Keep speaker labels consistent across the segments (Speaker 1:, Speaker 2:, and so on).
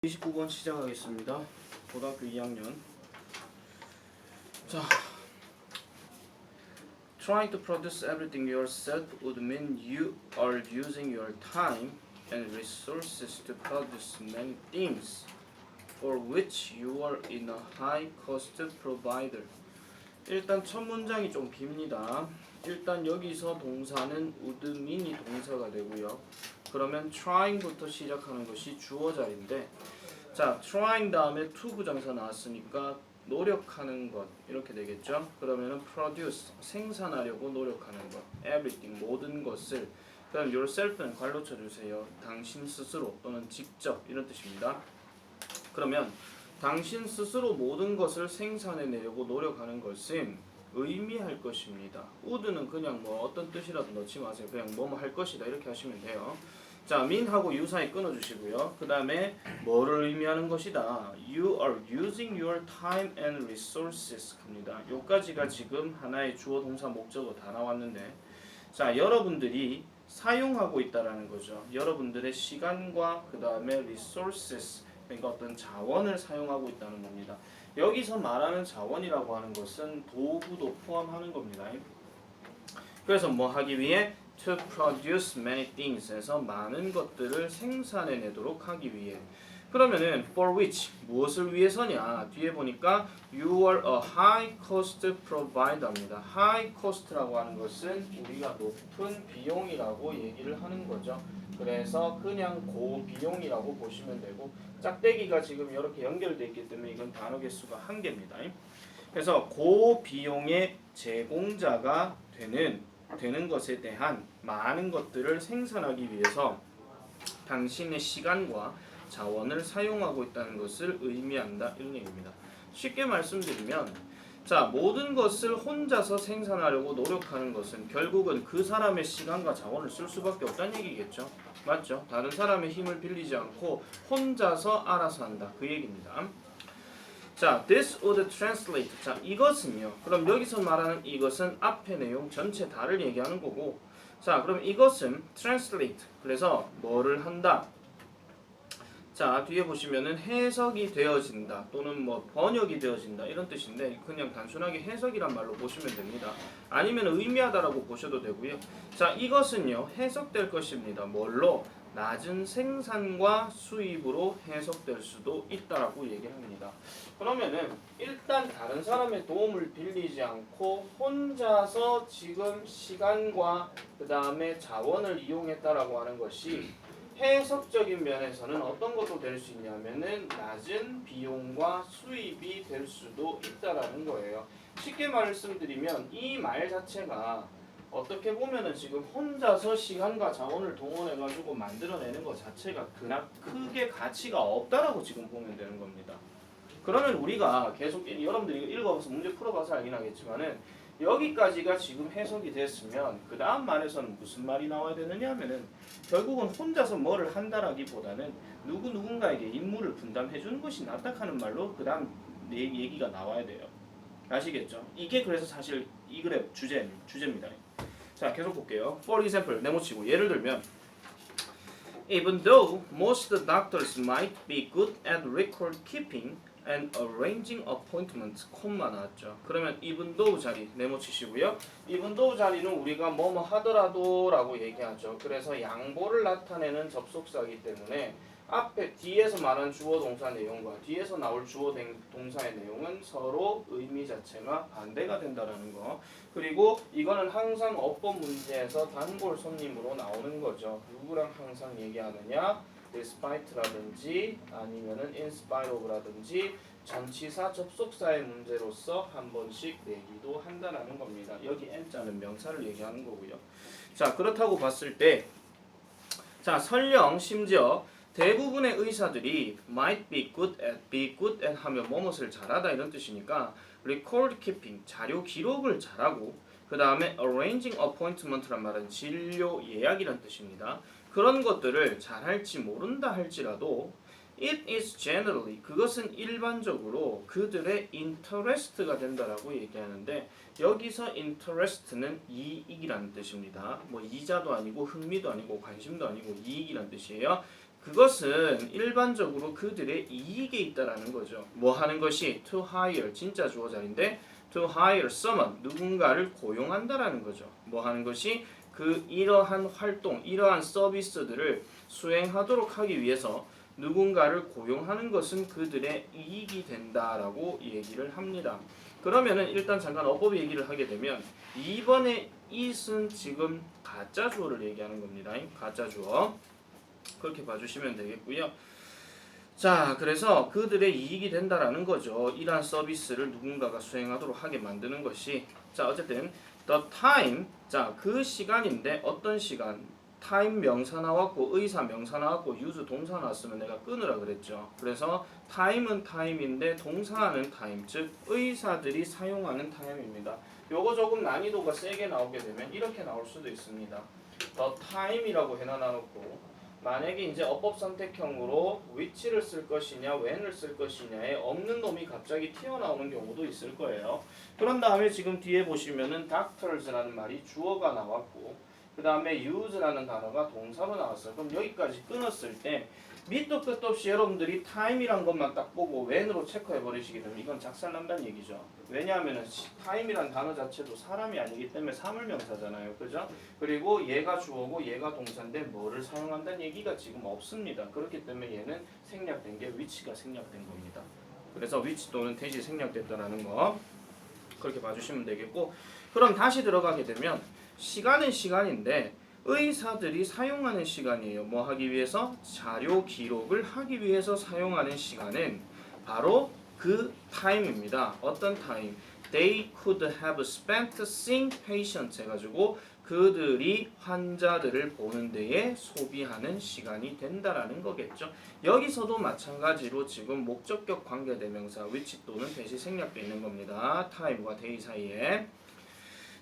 Speaker 1: 29번 시작하겠습니다. 고등학교 2학년. 자, trying to produce everything yourself would mean you are using your time and resources to produce many things for which you are in a high cost provider. 일단 첫 문장이 좀 깁니다. 일단 여기서 동사는 would mean이 동사가 되고요. 그러면 trying부터 시작하는 것이 주어 자리인데, 자, trying 다음에 to 부정사 나왔으니까 노력하는 것 이렇게 되겠죠. 그러면은 produce 생산하려고 노력하는 것, everything 모든 것을. 그럼 yourself는 괄호 쳐주세요. 당신 스스로 또는 직접 이런 뜻입니다. 그러면 당신 스스로 모든 것을 생산해내려고 노력하는 것은 의미할 것입니다. would는 그냥 뭐 어떤 뜻이라도 넣지 마세요. 그냥 뭐뭐 할 것이다 이렇게 하시면 돼요. 자, mean하고 you 사이 끊어주시고요. 그 다음에 뭐를 의미하는 것이다. You are using your time and resources 입니다. 요까지가 지금 하나의 주어 동사 목적어 다 나왔는데, 자, 여러분들이 사용하고 있다라는 거죠. 여러분들의 시간과 그 다음에 resources, 그러니까 어떤 자원을 사용하고 있다는 겁니다. 여기서 말하는 자원이라고 하는 것은 도구도 포함하는 겁니다. 그래서 뭐 하기 위해 to produce many things에서 많은 것들을 생산해내도록 하기 위해. 그러면은 for which 무엇을 위해서냐? 뒤에 보니까 you are a high cost provider입니다. high cost라고 하는 것은 우리가 높은 비용이라고 얘기를 하는 거죠. 그래서 그냥 고비용이라고 보시면 되고, 짝대기가 지금 이렇게 연결되어 있기 때문에 이건 단어 개수가 1개입니다. 그래서 고비용의 제공자가 되는 것에 대한 많은 것들을 생산하기 위해서 당신의 시간과 자원을 사용하고 있다는 것을 의미한다 이런 얘기입니다. 쉽게 말씀드리면, 자, 모든 것을 혼자서 생산하려고 노력하는 것은 결국은 그 사람의 시간과 자원을 쓸 수밖에 없다는 얘기겠죠. 맞죠? 다른 사람의 힘을 빌리지 않고 혼자서 알아서 한다 그 얘기입니다. 자, this would translate. 자, 이것은요. 그럼 여기서 말하는 이것은 앞의 내용 전체 다를 얘기하는 거고, 자, 그럼 이것은 translate. 그래서 뭐를 한다? 자, 뒤에 보시면은 해석이 되어진다 또는 뭐 번역이 되어진다 이런 뜻인데, 그냥 단순하게 해석이란 말로 보시면 됩니다. 아니면 의미하다라고 보셔도 되고요. 자, 이것은요 해석될 것입니다. 뭘로? 낮은 생산과 수입으로 해석될 수도 있다라고 얘기합니다. 그러면은 일단 다른 사람의 도움을 빌리지 않고 혼자서 지금 시간과 그 다음에 자원을 이용했다라고 하는 것이 해석적인 면에서는 어떤 것도 될 수 있냐면은 낮은 비용과 수입이 될 수도 있다라는 거예요. 쉽게 말씀드리면 이 말 자체가 어떻게 보면은 지금 혼자서 시간과 자원을 동원해가지고 만들어내는 것 자체가 그닥 크게 가치가 없다라고 지금 보면 되는 겁니다. 그러면 우리가 계속 여러분들이 읽어봐서 문제 풀어봐서 알긴 하겠지만은 여기까지가 지금 해석이 됐으면 그 다음 말에서는 무슨 말이 나와야 되느냐 하면은 결국은 혼자서 뭐를 한다라기보다는 누군가에게 임무를 분담해 주는 것이 낫다 하는 말로 그 다음 얘기가 나와야 돼요. 아시겠죠? 이게 그래서 사실 이 글의 주제입니다. 자, 계속 볼게요. For example, 네모치고 예를 들면, even though most doctors might be good at record keeping and arranging appointments, 콤마 나왔죠. 그러면 even though 자리 네모치시고요. even though 자리는 우리가 뭐뭐 하더라도 라고 얘기하죠. 그래서 양보를 나타내는 접속사이기 때문에 앞에 뒤에서 말한 주어 동사 내용과 뒤에서 나올 주어 동사의 내용은 서로 의미 자체가 반대가 된다라는 거. 그리고 이거는 항상 어법 문제에서 단골 손님으로 나오는 거죠. 누구랑 항상 얘기하느냐? despite라든지 아니면은 in spite of라든지 전치사 접속사의 문제로서 한 번씩 내기도 한다라는 겁니다. 여기 n자는 명사를 얘기하는 거고요. 자, 그렇다고 봤을 때, 자, 설령 심지어 대부분의 의사들이 might be good at 하면 뭐뭇을 잘하다 이런 뜻이니까 record keeping 자료 기록을 잘하고, 그 다음에 arranging appointment란 말은 진료 예약이란 뜻입니다. 그런 것들을 잘할지 모른다 할지라도 it is generally 그것은 일반적으로 그들의 interest가 된다라고 얘기하는데, 여기서 interest는 이익이라는 뜻입니다. 뭐 이자도 아니고 흥미도 아니고 관심도 아니고 이익이란 뜻이에요. 그것은 일반적으로 그들의 이익에 있다라는 거죠. 뭐 하는 것이 to hire 진짜 주어 자리인데 to hire someone 누군가를 고용한다라는 거죠. 뭐 하는 것이 그 이러한 활동, 이러한 서비스들을 수행하도록 하기 위해서 누군가를 고용하는 것은 그들의 이익이 된다라고 얘기를 합니다. 그러면은 일단 잠깐 어법 얘기를 하게 되면 2번의 it은 지금 가짜 주어를 얘기하는 겁니다. 가짜 주어. 그렇게 봐주시면 되겠고요. 자, 그래서 그들의 이익이 된다라는 거죠. 이러한 서비스를 누군가가 수행하도록 하게 만드는 것이. 자, 어쨌든 the time. 자, 그 시간인데 어떤 시간? time 명사 나왔고 의사 명사 나왔고 use 동사 나왔으면 내가 끊으라 그랬죠. 그래서 time은 time인데 동사는 time, 즉 의사들이 사용하는 time입니다. 요거 조금 난이도가 세게 나오게 되면 이렇게 나올 수도 있습니다. the time이라고 해놔놓고 만약에 이제 어법 선택형으로 which를 쓸 것이냐 when을 쓸 것이냐에 없는 놈이 갑자기 튀어나오는 경우도 있을 거예요. 그런 다음에 지금 뒤에 보시면은 doctors라는 말이 주어가 나왔고 그 다음에 use라는 단어가 동사로 나왔어요. 그럼 여기까지 끊었을 때 밑도 끝도 없이 여러분들이 time이란 것만 딱 보고 when으로 체크해 버리시게 되면 이건 작살난다는 얘기죠. 왜냐하면 time이란 단어 자체도 사람이 아니기 때문에 사물명사잖아요. 그죠? 그리고 얘가 주어고 얘가 동사인데 뭐를 사용한다는 얘기가 지금 없습니다. 그렇기 때문에 얘는 생략된 게 which가 생략된 겁니다. 그래서 which 또는 that이 생략됐다라는 거 그렇게 봐주시면 되겠고 그럼 다시 들어가게 되면 시간은 시간인데 의사들이 사용하는 시간이에요. 뭐 하기 위해서? 자료 기록을 하기 위해서 사용하는 시간은 바로 그 타임입니다. 어떤 타임? They could have spent seeing patients 해가지고 그들이 환자들을 보는 데에 소비하는 시간이 된다라는 거겠죠. 여기서도 마찬가지로 지금 목적격 관계대명사 which 또는 that이 생략되어 있는 겁니다. time과 day 사이에.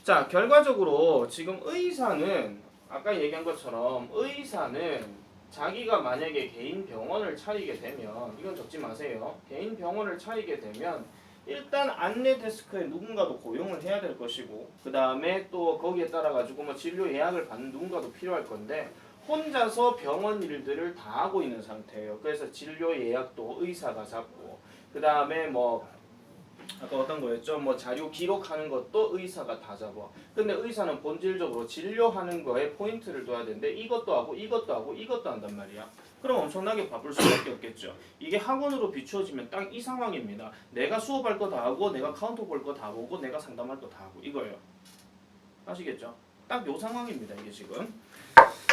Speaker 1: 자, 결과적으로 지금 의사는 아까 얘기한 것처럼 의사는 자기가 만약에 개인 병원을 차리게 되면 이건 적지 마세요. 개인 병원을 차리게 되면 일단 안내 데스크에 누군가도 고용을 해야 될 것이고 그 다음에 또 거기에 따라 가지고 뭐 진료 예약을 받는 누군가도 필요할 건데 혼자서 병원 일들을 다 하고 있는 상태예요. 그래서 진료 예약도 의사가 잡고 그 다음에 뭐 아까 어떤 거였죠? 뭐 자료 기록하는 것도 의사가 다 잡아. 근데 의사는 본질적으로 진료하는 거에 포인트를 둬야 되는데 이것도 하고 이것도 하고 이것도 한단 말이야. 그럼 엄청나게 바쁠 수밖에 없겠죠. 이게 학원으로 비추어지면 딱 이 상황입니다. 내가 수업할 거 다 하고 내가 카운터 볼 거 다 보고 내가 상담할 거 다 하고 이거예요. 아시겠죠? 딱 요 상황입니다. 이게 지금.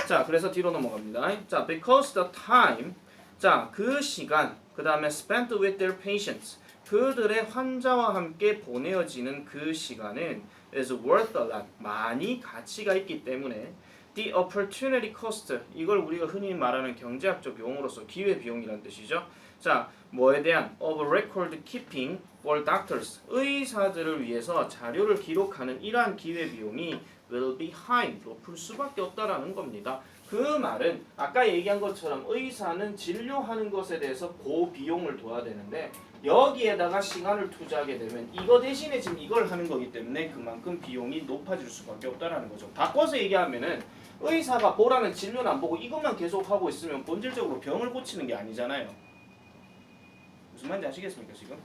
Speaker 1: 자, 그래서 뒤로 넘어갑니다. 자, because the time. 자, 그 시간. 그 다음에 spent with their patients. 그들의 환자와 함께 보내어지는 그 시간은 is worth a lot. 많이 가치가 있기 때문에 the opportunity cost. 이걸 우리가 흔히 말하는 경제학적 용어로서 기회비용이라는 뜻이죠. 자, 뭐에 대한 of record keeping for doctors. 의사들을 위해서 자료를 기록하는 이러한 기회비용이 will be high. 높을 수밖에 없다라는 겁니다. 그 말은 아까 얘기한 것처럼 의사는 진료하는 것에 대해서 고비용을 둬야 되는데 여기에다가 시간을 투자하게 되면 이거 대신에 지금 이걸 하는 거기 때문에 그만큼 비용이 높아질 수밖에 없다라는 거죠. 바꿔서 얘기하면은 의사가 보라는 진료는 안 보고 이것만 계속 하고 있으면 본질적으로 병을 고치는 게 아니잖아요. 무슨 말인지 아시겠습니까 지금?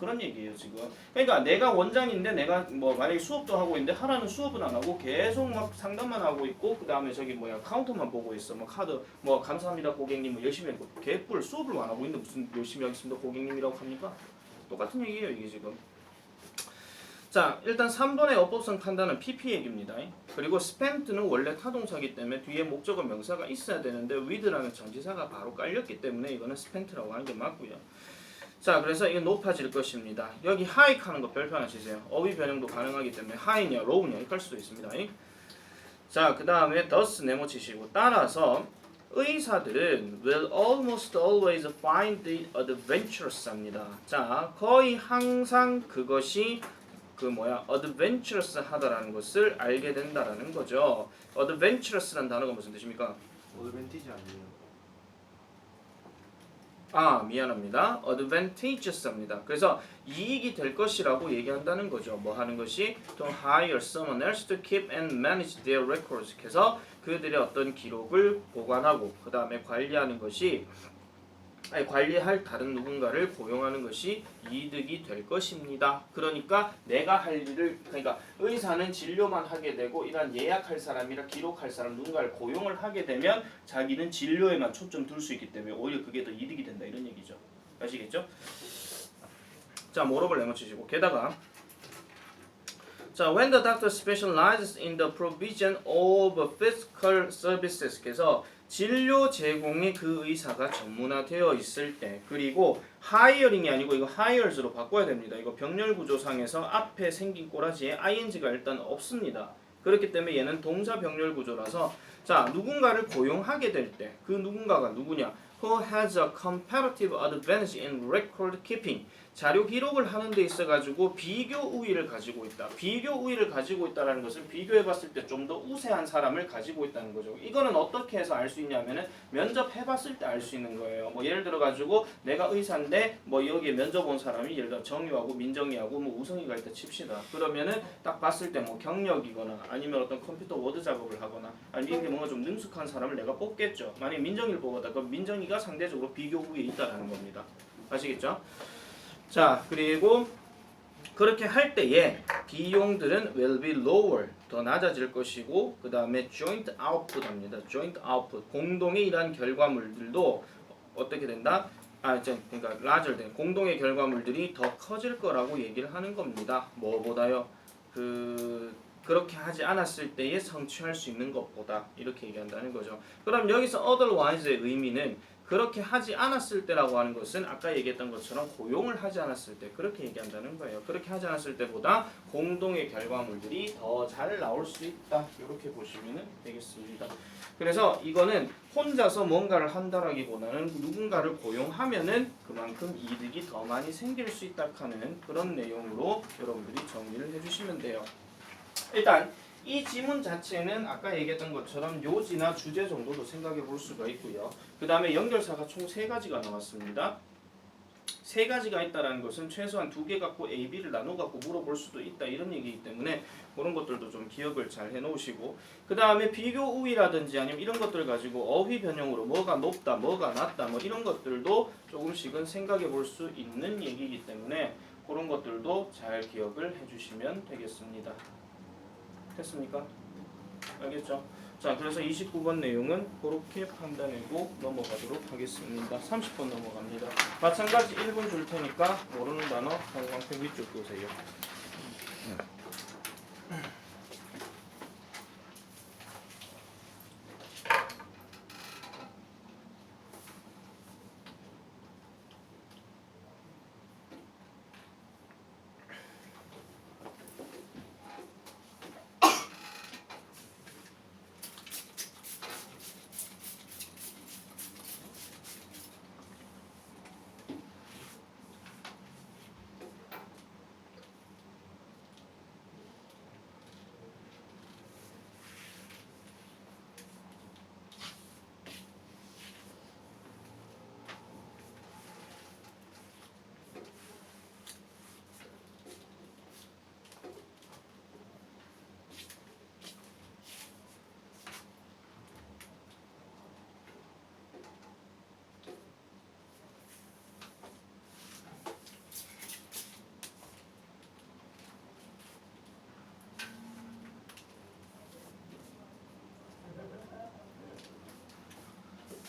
Speaker 1: 그런 얘기예요 지금. 그러니까 내가 원장인데 내가 뭐 만약에 수업도 하고 있는데 하라는 수업은 안 하고 계속 막 상담만 하고 있고 그 다음에 저기 뭐야 카운터만 보고 있어. 뭐 카드 뭐 감사합니다 고객님 뭐 열심히 했고 개뿔 수업을 안 하고 있는데 무슨 열심히 하겠습니다 고객님이라고 합니까? 똑같은 얘기예요 이게 지금. 자, 일단 3번의 어법성 판단은 PP 얘기입니다. 그리고 spent는 원래 타동사기 때문에 뒤에 목적어 명사가 있어야 되는데 with라는 전치사가 바로 깔렸기 때문에 이거는 spent라고 하는 게 맞고요. 자, 그래서 이게 높아질 것입니다. 여기 hike 하는 거 별표 하나 치세요. 어휘 변형도 가능하기 때문에 high냐 low냐 이렇게 할 수도 있습니다. 자, 그 다음에 thus 네모 치시고 따라서 의사들은 will almost always find the adventurous 합니다. 자, 거의 항상 그것이 adventurous 하다라는 것을 알게 된다라는 거죠. adventurous라는 단어가 무슨 뜻입니까?
Speaker 2: 어드밴티지 아니에요?
Speaker 1: 미안합니다. advantageous합니다. 그래서 이익이 될 것이라고 얘기한다는 거죠. 뭐 하는 것이 to hire someone else to keep and manage their records. 그래서 그들의 어떤 기록을 보관하고 그 다음에 관리하는 것이 관리할 다른 누군가를 고용하는 것이 이득이 될 것입니다. 그러니까 내가 할 일을 그러니까 의사는 진료만 하게 되고 이런 예약할 사람이나 기록할 사람 누군가를 고용을 하게 되면 자기는 진료에만 초점 둘 수 있기 때문에 오히려 그게 더 이득이 된다 이런 얘기죠. 아시겠죠? 자, 모роб을 내놓치시고 게다가 자, when the doctor specializes in the provision of physical services 그래서 진료 제공에 그 의사가 전문화되어 있을 때 그리고 hiring이 아니고 이거 hires로 바꿔야 됩니다. 이거 병렬 구조상에서 앞에 생긴 꼬라지에 ing가 일단 없습니다. 그렇기 때문에 얘는 동사 병렬 구조라서 자 누군가를 고용하게 될 때 그 누군가가 누구냐? Who has a comparative advantage in record keeping 자료 기록을 하는 데 있어 가지고 비교 우위를 가지고 있다. 비교 우위를 가지고 있다라는 것은 비교해 봤을 때 좀 더 우세한 사람을 가지고 있다는 거죠. 이거는 어떻게 해서 알 수 있냐면은 면접 해 봤을 때 알 수 있는 거예요. 뭐 예를 들어 가지고 내가 의사인데 뭐 여기에 면접 온 사람이 예를 들어 정유하고 민정이하고 뭐 우성이가 있다 칩시다. 그러면은 딱 봤을 때 뭐 경력이거나 아니면 어떤 컴퓨터 워드 작업을 하거나 아니면 이게 뭔가 좀 능숙한 사람을 내가 뽑겠죠. 만약에 민정이를 뽑았다. 그럼 민정이가 상대적으로 비교 우위에 있다라는 겁니다. 아시겠죠? 자, 그리고 그렇게 할 때에 비용들은 will be lower 더 낮아질 것이고 그 다음에 joint output 합니다. joint output 공동의 이러한 결과물들도 어떻게 된다? 그러니까 larger 된 공동의 결과물들이 더 커질 거라고 얘기를 하는 겁니다. 뭐보다요? 그렇게 하지 않았을 때에 성취할 수 있는 것보다 이렇게 얘기한다는 거죠. 그럼 여기서 otherwise의 의미는 그렇게 하지 않았을 때라고 하는 것은 아까 얘기했던 것처럼 고용을 하지 않았을 때 그렇게 얘기한다는 거예요. 그렇게 하지 않았을 때보다 공동의 결과물들이 더 잘 나올 수 있다. 이렇게 보시면 되겠습니다. 그래서 이거는 혼자서 뭔가를 한다라기보다는 누군가를 고용하면은 그만큼 이득이 더 많이 생길 수 있다 하는 그런 내용으로 여러분들이 정리를 해주시면 돼요. 일단 이 지문 자체는 아까 얘기했던 것처럼 요지나 주제 정도도 생각해 볼 수가 있고요. 그 다음에 연결사가 총 3가지가 나왔습니다. 3가지가 있다는 것은 최소한 2개 갖고 A, B를 나눠 갖고 물어볼 수도 있다 이런 얘기이기 때문에 그런 것들도 좀 기억을 잘 해놓으시고 그 다음에 비교 우위라든지 아니면 이런 것들 가지고 어휘 변형으로 뭐가 높다, 뭐가 낮다 뭐 이런 것들도 조금씩은 생각해 볼 수 있는 얘기이기 때문에 그런 것들도 잘 기억을 해주시면 되겠습니다. 됐습니까? 알겠죠? 자, 그래서 29번 내용은 그렇게 판단하고 넘어가도록 하겠습니다. 30번 넘어갑니다. 마찬가지 1분 줄 테니까 모르는 단어 형광펜 위쪽 보세요.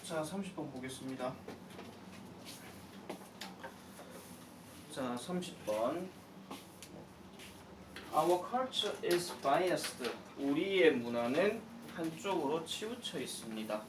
Speaker 1: 자, 30번 보겠습니다. 자, 30번. Our culture is biased. 우리의 문화는 한쪽으로 치우쳐 있습니다.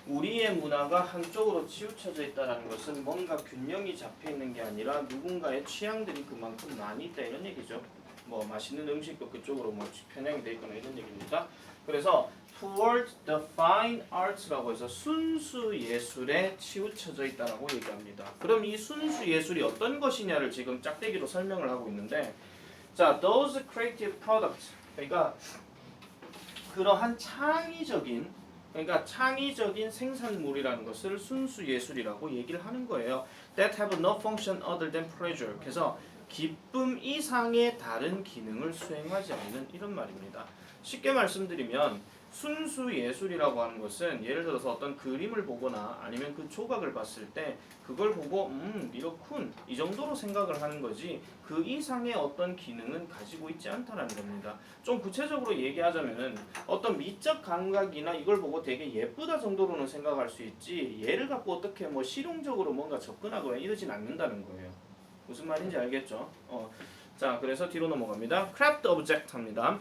Speaker 1: 우리의 문화가 한쪽으로 치우쳐져 있다는 것은 뭔가 균형이 잡혀 있는 게 아니라 누군가의 취향들이 그만큼 많이 있다 이런 얘기죠. 뭐 맛있는 음식도 그쪽으로 뭐 편향이 돼 있거나 이런 얘기입니다. 그래서 toward the fine arts라고 해서 순수 예술에 치우쳐져 있다라고 얘기합니다. 그럼 이 순수 예술이 어떤 것이냐를 지금 짝대기로 설명을 하고 있는데, 자, those creative products, 그러니까 그러한 창의적인 그러니까 창의적인 생산물이라는 것을 순수 예술이라고 얘기를 하는 거예요. That have no function other than pleasure. 그래서 기쁨 이상의 다른 기능을 수행하지 않는 이런 말입니다. 쉽게 말씀드리면 순수 예술이라고 하는 것은 예를 들어서 어떤 그림을 보거나 아니면 그 조각을 봤을 때 그걸 보고 이렇군 이 정도로 생각을 하는 거지 그 이상의 어떤 기능은 가지고 있지 않다는 겁니다. 좀 구체적으로 얘기하자면은 어떤 미적 감각이나 이걸 보고 되게 예쁘다 정도로는 생각할 수 있지 얘를 갖고 어떻게 뭐 실용적으로 뭔가 접근하거나 이러진 않는다는 거예요. 무슨 말인지 알겠죠? 자, 그래서 뒤로 넘어갑니다. craft object 합니다.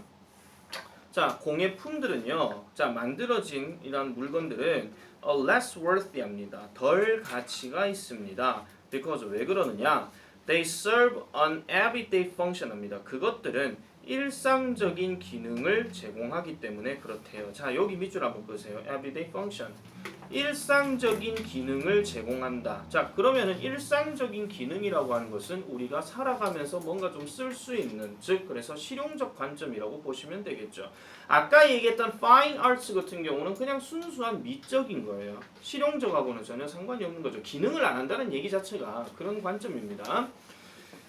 Speaker 1: 자, 공예품들은요. 자, 만들어진 이런 물건들은 less worthy 합니다. 덜 가치가 있습니다. because 왜 그러느냐? They serve an everyday function 합니다. 그것들은 일상적인 기능을 제공하기 때문에 그렇대요. 자, 여기 밑줄 한번 보세요. everyday function. 일상적인 기능을 제공한다. 자, 그러면은 일상적인 기능이라고 하는 것은 우리가 살아가면서 뭔가 좀 쓸 수 있는, 즉 그래서 실용적 관점이라고 보시면 되겠죠. 아까 얘기했던 fine arts 같은 경우는 그냥 순수한 미적인 거예요. 실용적하고는 전혀 상관이 없는 거죠. 기능을 안 한다는 얘기 자체가 그런 관점입니다.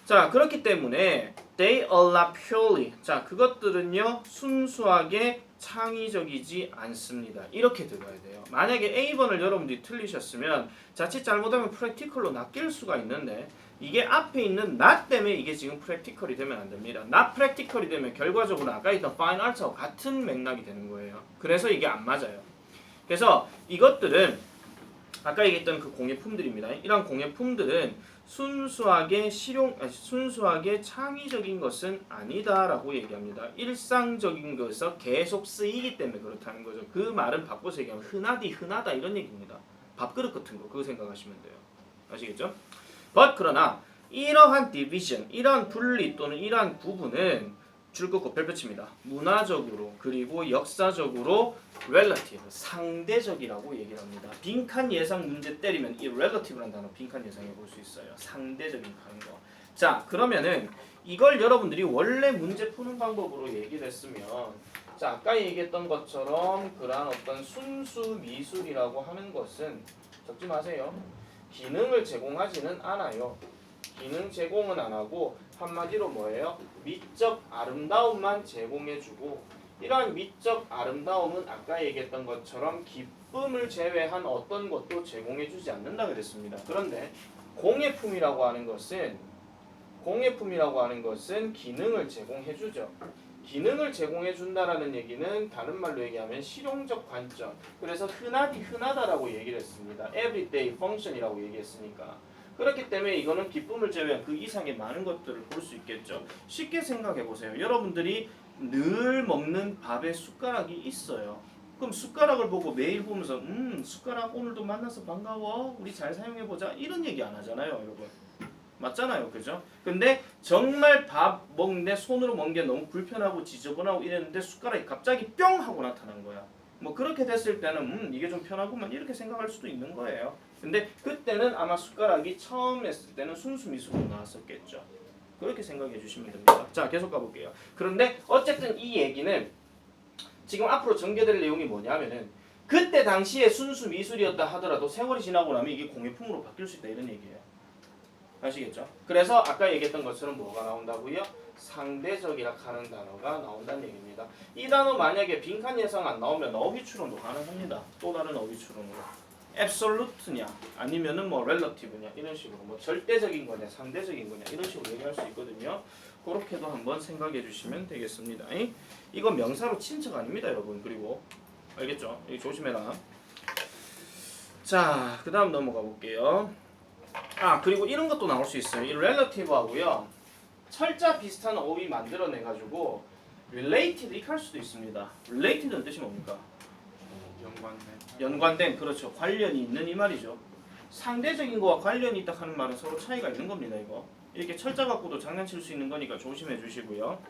Speaker 1: 자, 그렇기 때문에 they allow purely. 자, 그것들은요 순수하게 창의적이지 않습니다. 이렇게 들어야 돼요. 만약에 A번을 여러분들이 틀리셨으면 자칫 잘못하면 practical로 낚일 수가 있는데 이게 앞에 있는 not 때문에 이게 지금 practical이 되면 안 됩니다. not practical이 되면 결과적으로 아까 있던 fine arts하고 같은 맥락이 되는 거예요. 그래서 이게 안 맞아요. 그래서 이것들은 아까 얘기했던 그 공예품들입니다. 이런 공예품들은 순수하게 창의적인 것은 아니다라고 얘기합니다. 일상적인 것에서 계속 쓰이기 때문에 그렇다는 거죠. 그 말은 바꿔서 얘기하면 흔하다 이런 얘기입니다. 밥그릇 같은 거 그거 생각하시면 돼요. 아시겠죠? But 그러나 이러한 division, 이러한 분리 또는 이러한 구분은 줄 긋고 별표칩니다. 문화적으로 그리고 역사적으로 relative, 상대적이라고 얘기를 합니다. 빈칸 예상 문제 때리면 이 relative라는 단어 빈칸 예상해 볼 수 있어요. 상대적인 하는 거. 자, 그러면은 이걸 여러분들이 원래 문제 푸는 방법으로 얘기를 했으면 자, 아까 얘기했던 것처럼 그러한 어떤 순수 미술이라고 하는 것은 적지 마세요. 기능을 제공하지는 않아요. 기능 제공은 안 하고 한마디로 뭐예요? 미적 아름다움만 제공해주고 이러한 미적 아름다움은 아까 얘기했던 것처럼 기쁨을 제외한 어떤 것도 제공해주지 않는다 그랬습니다. 그런데 공예품이라고 하는 것은 기능을 제공해주죠. 기능을 제공해준다라는 얘기는 다른 말로 얘기하면 실용적 관점. 그래서 흔하다라고 얘기를 했습니다. everyday function이라고 얘기했으니까. 그렇기 때문에 이거는 기쁨을 제외한 그 이상의 많은 것들을 볼 수 있겠죠. 쉽게 생각해 보세요. 여러분들이 늘 먹는 밥에 숟가락이 있어요. 그럼 숟가락을 보고 매일 보면서 숟가락 오늘도 만나서 반가워. 우리 잘 사용해 보자. 이런 얘기 안 하잖아요, 여러분. 맞잖아요, 그죠? 근데 정말 밥 먹는데 손으로 먹는 게 너무 불편하고 지저분하고 이랬는데 숟가락이 갑자기 뿅 하고 나타난 거야. 뭐 그렇게 됐을 때는 이게 좀 편하구만 이렇게 생각할 수도 있는 거예요. 근데 그때는 아마 숟가락이 처음 했을 때는 순수 미술로 나왔었겠죠. 그렇게 생각해 주시면 됩니다. 자, 계속 가볼게요. 그런데 어쨌든 이 얘기는 지금 앞으로 전개될 내용이 뭐냐면은 그때 당시에 순수 미술이었다 하더라도 세월이 지나고 나면 이게 공예품으로 바뀔 수 있다 이런 얘기예요. 아시겠죠? 그래서 아까 얘기했던 것처럼 뭐가 나온다고요? 상대적이라 하는 단어가 나온다는 얘기입니다. 이 단어 만약에 빈칸 예상 안 나오면 어휘 추론도 가능합니다. 또 다른 어휘 추론으로. absolute냐 아니면은 뭐 relative냐 이런 식으로 뭐 절대적인 거냐 상대적인 거냐 이런 식으로 얘기할 수 있거든요. 그렇게도 한번 생각해 주시면 되겠습니다. 이거 명사로 친척 아닙니다, 여러분. 그리고 알겠죠? 이거 조심해라. 자, 그 다음 넘어가 볼게요. 그리고 이런 것도 나올 수 있어요. 이 relative하고요. 철자 비슷한 어휘 만들어내가지고 related 이렇게 할 수도 있습니다. related는 뜻이 뭡니까? 연관된, 그렇죠. 관련이 있는 이 말이죠. 상대적인 거와 관련이 있다 하는 말은 서로 차이가 있는 겁니다. 이거 이렇게 철자 갖고도 장난칠 수 있는 거니까 조심해 주시고요.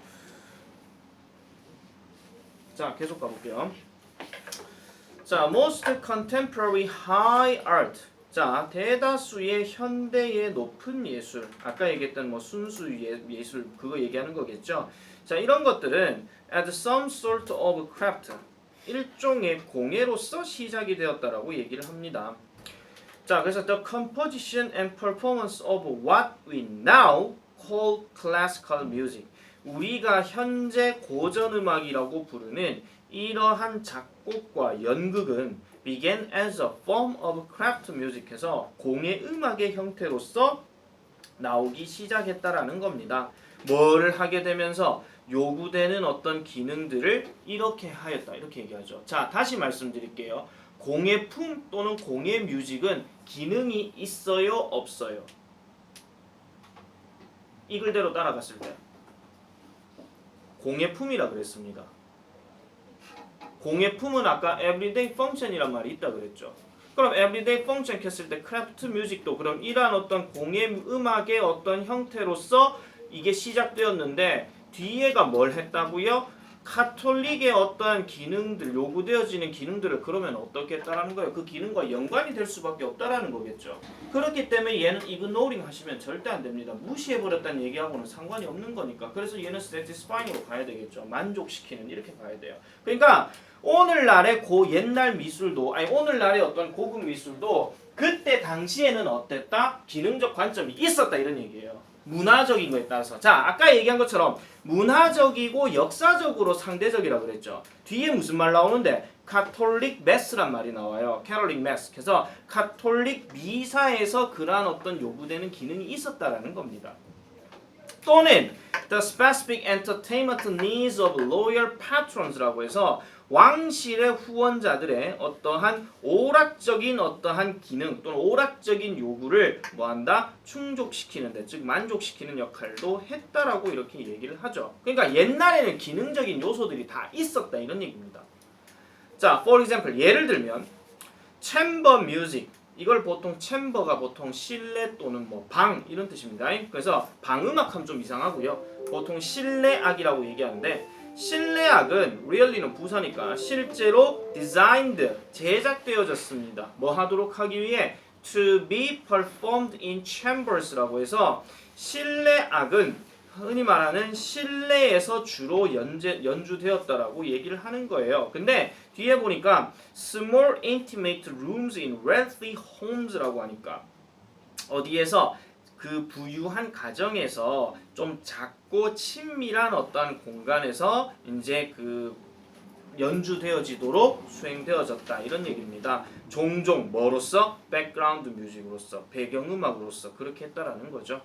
Speaker 1: 자, 계속 가볼게요. 자, most contemporary high art. 자, 대다수의 현대의 높은 예술. 아까 얘기했던 뭐 순수 예술 그거 얘기하는 거겠죠. 자, 이런 것들은 as some sort of craft. 일종의 공예로서 시작이 되었다라고 얘기를 합니다. 자, 그래서 the composition and performance of what we now call classical music. 우리가 현재 고전음악이라고 부르는 이러한 작곡과 연극은 began as a form of craft music에서 공예음악의 형태로서 나오기 시작했다라는 겁니다. 뭐를 하게 되면서 요구되는 어떤 기능들을 이렇게 하였다. 이렇게 얘기하죠. 자, 다시 말씀드릴게요. 공예품 또는 공예 뮤직은 기능이 있어요, 없어요? 이 글대로 따라갔을 때 공예품이라 그랬습니다. 공예품은 아까 everyday function이란 말이 있다 그랬죠. 그럼 everyday function 했을 때 크래프트 뮤직도 그럼 이러한 어떤 공예 음악의 어떤 형태로서 이게 시작되었는데 뒤에가 뭘 했다고요? 카톨릭의 어떠한 기능들, 요구되어지는 기능들을 그러면 어떻게 했다라는 거예요? 그 기능과 연관이 될 수밖에 없다라는 거겠죠. 그렇기 때문에 얘는 ignoring 하시면 절대 안 됩니다. 무시해버렸다는 얘기하고는 상관이 없는 거니까. 그래서 얘는 satisfying으로 가야 되겠죠. 만족시키는 이렇게 가야 돼요. 그러니까 오늘날의 옛날 미술도 아니 오늘날의 어떤 고급 미술도 그때 당시에는 어땠다? 기능적 관점이 있었다 이런 얘기예요. 문화적인 거에 따라서. 자, 아까 얘기한 것처럼 문화적이고 역사적으로 상대적이라 그랬죠. 뒤에 무슨 말 나오는데 카톨릭 메스란 말이 나와요. 캐롤릭 메스. 그래서 카톨릭 미사에서 그러한 어떤 요구되는 기능이 있었다라는 겁니다. 또는 the specific entertainment needs of loyal patrons라고 해서 왕실의 후원자들의 어떠한 오락적인 어떠한 기능 또는 오락적인 요구를 뭐한다? 충족시키는데 즉 만족시키는 역할도 했다라고 이렇게 얘기를 하죠. 그러니까 옛날에는 기능적인 요소들이 다 있었다 이런 얘기입니다. 자, for example 예를 들면 chamber music 이걸 보통 챔버가 보통 실내 또는 뭐 방 이런 뜻입니다. 그래서 방음악하면 좀 이상하고요. 보통 실내악이라고 얘기하는데 실내악은 really는 부사니까 실제로 designed 제작되어졌습니다. 뭐 하도록 하기 위해 to be performed in chambers라고 해서 실내악은 흔히 말하는 실내에서 주로 연주되었다라고 얘기를 하는 거예요. 근데 뒤에 보니까 small intimate rooms in wealthy homes라고 하니까 어디에서 그 부유한 가정에서 좀 작고 친밀한 어떠한 공간에서 이제 그 연주되어지도록 수행되어졌다 이런 얘기입니다. 종종 뭐로서? 백그라운드 뮤직으로서 배경음악으로서 그렇게 했다라는 거죠.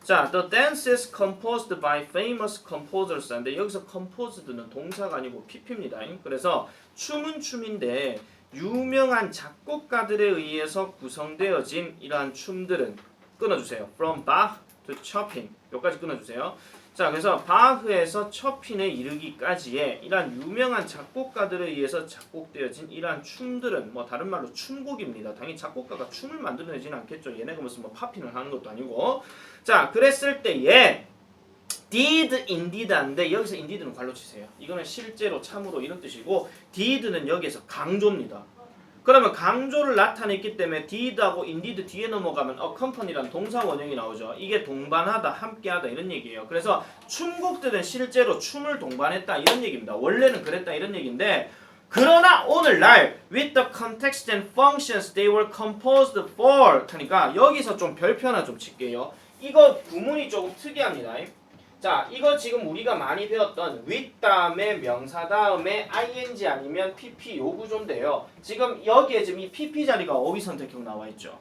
Speaker 1: 자, the dances composed by famous composers. 근데 여기서 composed는 동사가 아니고 PP입니다. 그래서 춤은 춤인데 유명한 작곡가들에 의해서 구성되어진 이러한 춤들은 끊어주세요. From Bach to Chopin. 여기까지 끊어주세요. 자, 그래서 바흐에서 초핀에 이르기까지의 이러한 유명한 작곡가들에 의해서 작곡되어진 이러한 춤들은 뭐 다른 말로 춤곡입니다. 당연히 작곡가가 춤을 만들어내지는 않겠죠. 얘네가 무슨 뭐 팝핀을 하는 것도 아니고. 자, 그랬을 때에 did indeed 한데 여기서 indeed는 괄호 치세요. 이거는 실제로 참으로 이런 뜻이고 did는 여기에서 강조입니다. 그러면 강조를 나타냈기 때문에 did하고 indeed 뒤에 넘어가면 accompany라는 동사 원형이 나오죠. 이게 동반하다, 함께하다 이런 얘기예요. 그래서 춤곡들은 실제로 춤을 동반했다 이런 얘기입니다. 원래는 그랬다 이런 얘기인데 그러나 오늘날 with the context and functions they were composed for 그러니까 여기서 좀 별표 하나 좀 칠게요. 이거 구문이 조금 특이합니다. 자, 이거 지금 우리가 많이 배웠던 with 다음에 명사 다음에 ing 아니면 pp 요 구조인데요. 지금 여기에 지금 이 pp 자리가 어휘 선택형 나와 있죠.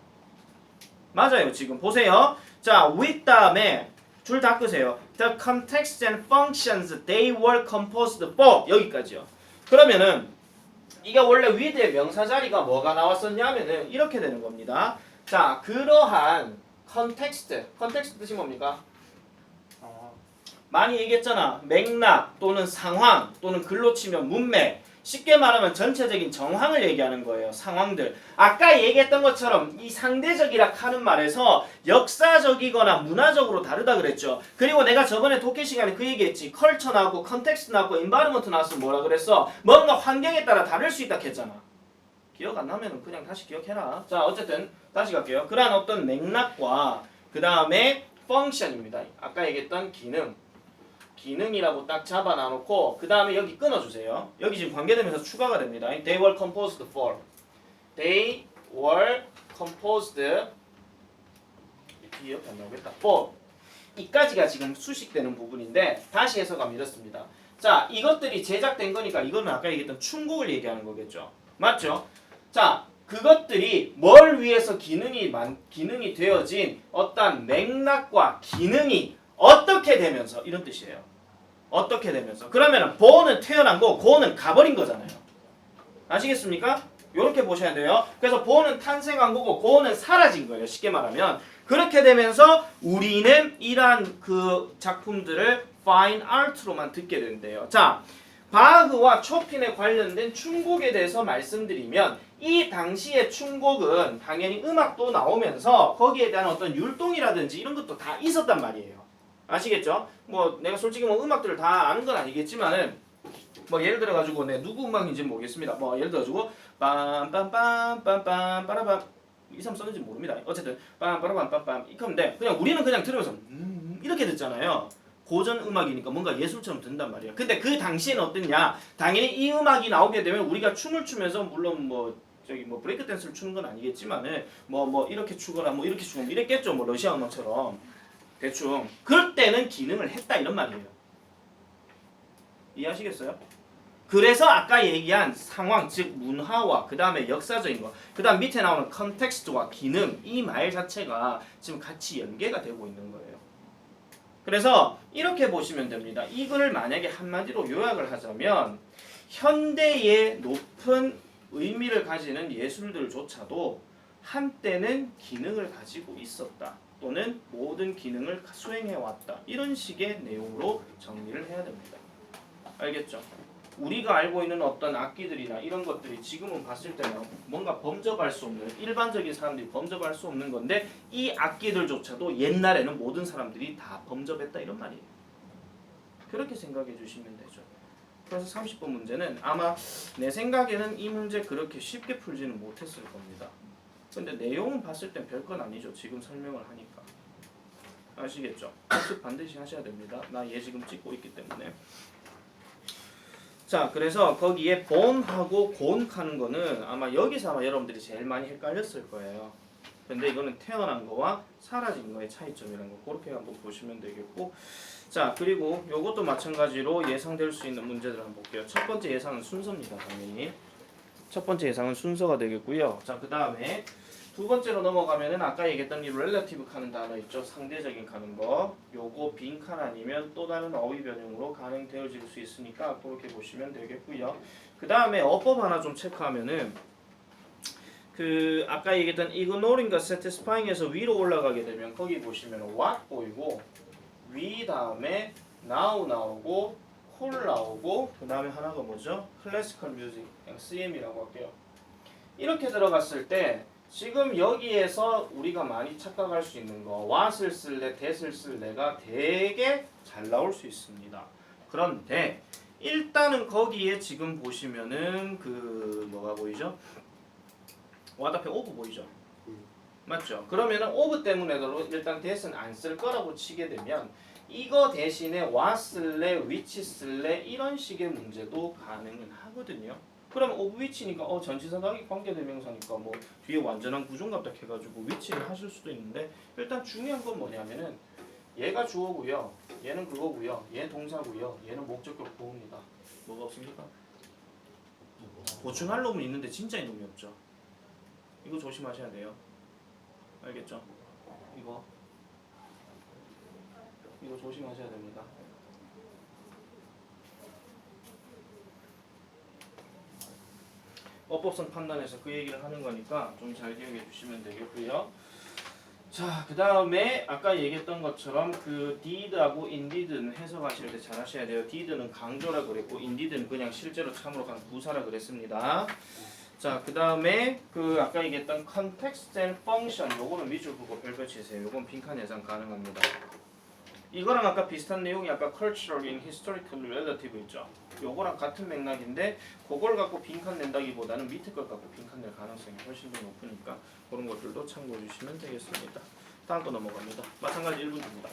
Speaker 1: 맞아요. 지금 보세요. 자, with 다음에 줄 닦으세요. The context and functions they were composed for 여기까지요. 그러면은 이게 원래 with의 명사 자리가 뭐가 나왔었냐면은 이렇게 되는 겁니다. 자, 그러한 컨텍스트 뜻이 뭡니까? 많이 얘기했잖아. 맥락 또는 상황 또는 글로 치면 문맥 쉽게 말하면 전체적인 정황을 얘기하는 거예요. 상황들. 아까 얘기했던 것처럼 이 상대적이라 하는 말에서 역사적이거나 문화적으로 다르다 그랬죠. 그리고 내가 저번에 독해 시간에 그 얘기했지. 컬처 나왔고 컨텍스트 나왔고 인바이러먼트 나왔으면 뭐라 그랬어? 뭔가 환경에 따라 다를 수 있다 했잖아. 기억 안 나면 그냥 다시 기억해라. 자, 어쨌든 다시 갈게요. 그러한 어떤 맥락과 그 다음에 펑션입니다. 아까 얘기했던 기능. 기능이라고 딱 잡아놔놓고 그 다음에 여기 끊어주세요. 여기 지금 관계되면서 추가가 됩니다. They were composed for. They were composed. 이 옆에 안 나오겠다. for. 이까지가 지금 수식되는 부분인데 다시 해석하면 이렇습니다. 자, 이것들이 제작된 거니까 이거는 아까 얘기했던 충곡을 얘기하는 거겠죠. 맞죠? 자, 그것들이 뭘 위해서 기능이 되어진 어떤 맥락과 기능이 어떻게 되면서 이런 뜻이에요. 어떻게 되면서. 그러면은 born은 태어난 거, go는 가버린 거잖아요. 아시겠습니까? 이렇게 보셔야 돼요. 그래서 born은 탄생한 거고 go는 사라진 거예요. 쉽게 말하면. 그렇게 되면서 우리는 이러한 그 작품들을 fine art로만 듣게 된대요. 자, 바흐와 초핀에 관련된 춤곡에 대해서 말씀드리면 이 당시의 춤곡은 당연히 음악도 나오면서 거기에 대한 어떤 율동이라든지 이런 것도 다 있었단 말이에요. 아시겠죠? 뭐 내가 솔직히 뭐 음악들을 다 아는 건 아니겠지만은 뭐 예를 들어 가지고 내가 누구 음악인지 모르겠습니다. 뭐 예를 들어 가지고 빰빰빰빰빰빰 빠라밤 이 사람 썼는지 모릅니다. 어쨌든 빰빠라밤빰빰 이건데 그냥 우리는 그냥 들으면서 이렇게 듣잖아요. 고전 음악이니까 뭔가 예술처럼 듣는단 말이에요. 근데 그 당시에는 어땠냐? 당연히 이 음악이 나오게 되면 우리가 춤을 추면서 물론 뭐 저기 뭐 브레이크 댄스를 추는 건 아니겠지만은 뭐 이렇게 추거나 뭐 이렇게 추고 이랬겠죠. 뭐 러시아 음악처럼 대충 그럴 때는 기능을 했다 이런 말이에요. 이해하시겠어요? 그래서 아까 얘기한 상황, 즉 문화와 그 다음에 역사적인 거, 그 다음 밑에 나오는 컨텍스트와 기능 이 말 자체가 지금 같이 연계가 되고 있는 거예요. 그래서 이렇게 보시면 됩니다. 이걸 만약에 한마디로 요약을 하자면 현대의 높은 의미를 가지는 예술들조차도 한때는 기능을 가지고 있었다. 또는 모든 기능을 수행해왔다. 이런 식의 내용으로 정리를 해야 됩니다. 알겠죠? 우리가 알고 있는 어떤 악기들이나 이런 것들이 지금은 봤을 때는 뭔가 범접할 수 없는 일반적인 사람들이 범접할 수 없는 건데 이 악기들조차도 옛날에는 모든 사람들이 다 범접했다 이런 말이에요. 그렇게 생각해 주시면 되죠. 그래서 30번 문제는 아마 내 생각에는 이 문제 그렇게 쉽게 풀지는 못했을 겁니다. 근데 내용은 봤을 땐 별건 아니죠. 지금 설명을 하니까. 아시겠죠? 학습 반드시 하셔야 됩니다. 나 얘 지금 찍고 있기 때문에. 자, 그래서 거기에 born하고 gone 하는 거는 아마 여기서 아마 여러분들이 제일 많이 헷갈렸을 거예요. 근데 이거는 태어난 거와 사라진 거의 차이점이라는 거 그렇게 한번 보시면 되겠고, 자 그리고 요것도 마찬가지로 예상될 수 있는 문제들 한번 볼게요. 첫 번째 예상은 순서입니다. 당연히 첫 번째 예상은 순서가 되겠고요. 자, 그 다음에 두 번째로 넘어가면은 아까 얘기했던 이 relative 칸은 단어 있죠. 상대적인 칸은 거. 요거 빈 칸 아니면 또 다른 어휘 변형으로 가능되어질 수 있으니까 그렇게 보시면 되겠고요. 그 다음에 어법 하나 좀 체크하면은 그 아까 얘기했던 ignoring과 satisfying에서 위로 올라가게 되면 거기 보시면 what 보이고 위 다음에 now 나오고 cool 나오고 그 다음에 하나가 뭐죠? classical music 그냥 CM이라고 할게요. 이렇게 들어갔을 때 지금 여기에서 우리가 많이 착각할 수 있는 거 what을 쓸래, that을 쓸래가 되게 잘 나올 수 있습니다. 그런데 일단은 거기에 지금 보시면은 그 뭐가 보이죠? what 앞에 of 보이죠? 맞죠? 그러면은 of 때문에도 일단 that은 안 쓸 거라고 치게 되면 이거 대신에 what 쓸래, which 쓸래 이런 식의 문제도 가능은 하거든요. 그럼 of which니까 전치사각이 관계대명사니까 뭐 뒤에 완전한 구종갑다 해가지고 which를 하실 수도 있는데 일단 중요한 건 뭐냐면은 얘가 주어고요, 얘는 그거고요, 얘는 동사고요, 얘는 목적격 보호입니다. 뭐가 없습니까? 보충할 놈은 있는데 진짜 이놈이 없죠. 이거 조심하셔야 돼요. 알겠죠? 이거 조심하셔야 됩니다. 어법성 판단에서 그 얘기를 하는 거니까 좀 잘 기억해 주시면 되겠고요. 자, 그 다음에 아까 얘기했던 것처럼 그 did하고 indid는 해석하실 때 잘 하셔야 돼요. did는 강조라 그랬고 indid는 그냥 실제로 참으로 간 부사라 그랬습니다. 자, 그 다음에 그 아까 얘기했던 context and function 요거는 밑줄 보고 별표 치세요. 요건 빈칸 예상 가능합니다. 이거랑 아까 비슷한 내용이 아까 cultural in historical relative 있죠. 요거랑 같은 맥락인데 그걸 갖고 빈칸 낸다기보다는 밑에 걸 갖고 빈칸 낼 가능성이 훨씬 더 높으니까 그런 것들도 참고해 주시면 되겠습니다. 다음 거 넘어갑니다. 마찬가지 1분 줍니다.